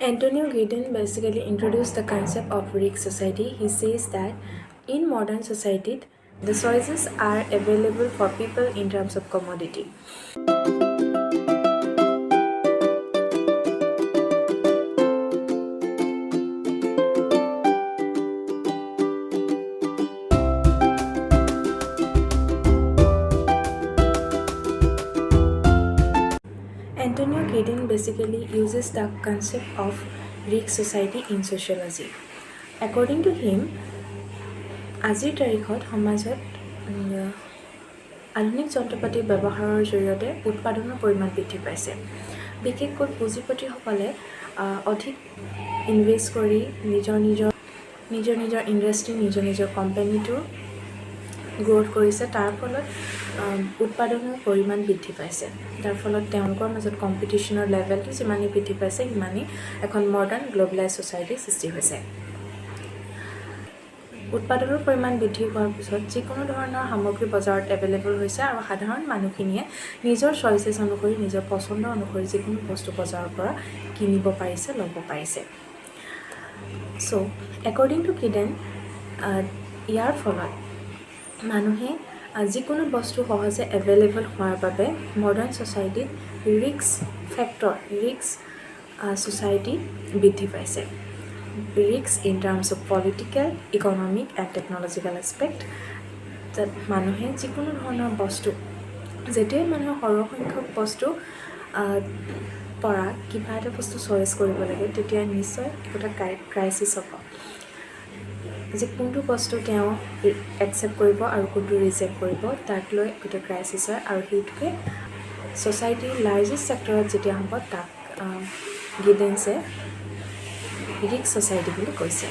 Anthony Gidden basically introduced the concept of rigged society. He says that in modern society, the choices are available for people in terms of commodity. Anthony Gidden basically uses the concept of rigged society in sociology. According to him, আজিৰ তাৰিখত সমাজত আধুনিক যন্ত্ৰপাতিৰ ব্যৱহাৰৰ জৰিয়তে উৎপাদনৰ পৰিমাণ বৃদ্ধি পাইছে। বিশেষকৈ পুঁজিপতিসকলে অধিক ইনভেষ্ট কৰি নিজৰ ইণ্ডাষ্ট্ৰী নিজৰ কোম্পানীটো গ্ৰোথ কৰিছে। তাৰ ফলত উৎপাদনৰ পৰিমাণ বৃদ্ধি পাইছে। তাৰ ফলত তেওঁলোকৰ মাজত কম্পিটিশ্যনৰ লেভেলটো যিমানেই বৃদ্ধি পাইছে সিমানেই এখন মডাৰ্ণ গ্ল'বেলাইজ ছ'চাইটিৰ সৃষ্টি হৈছে। উৎপাদনৰ পৰিমাণ বৃদ্ধি হোৱাৰ পিছত যিকোনো ধৰণৰ সামগ্ৰী বজাৰত এভেইলেবল হৈছে আৰু সাধাৰণ মানুহখিনিয়ে নিজৰ চইচেছ অনুসৰি নিজৰ পচন্দ অনুসৰি যিকোনো বস্তু বজাৰৰ পৰা কিনিব পাৰিছে, ল'ব পাৰিছে। চ' একৰ্ডিং টু কিডেন ইয়াৰ ফলত মানুহে যিকোনো বস্তু সহজে এভেইলেবল হোৱাৰ বাবে মডাৰ্ণ ছ'চাইটিত ৰিস্ক ছ'চাইটি বৃদ্ধি পাইছে। Risks in terms of political, economic and technological aspect that মানুহে যিকোনো ধৰণৰ বস্তু যেতিয়াই মানুহৰ সৰহসংখ্যক বস্তু পৰা কিবা এটা বস্তু চইচ কৰিব লাগে তেতিয়া নিশ্চয় এটা ক্ৰাইচিছ হ'ব যে কোনটো বস্তু তেওঁ একচেপ্ট কৰিব আৰু কোনটো ৰিজেক্ট কৰিব তাক লৈ এটা ক্ৰাইচিছ হয় আৰু সেইটোকে ছ'চাইটিৰ লাৰ্জেষ্ট ছেক্টৰত যেতিয়া হ'ব তাক গিডেন্সে ৰিস্ক ছ'চাইটি বুলি কৈছে।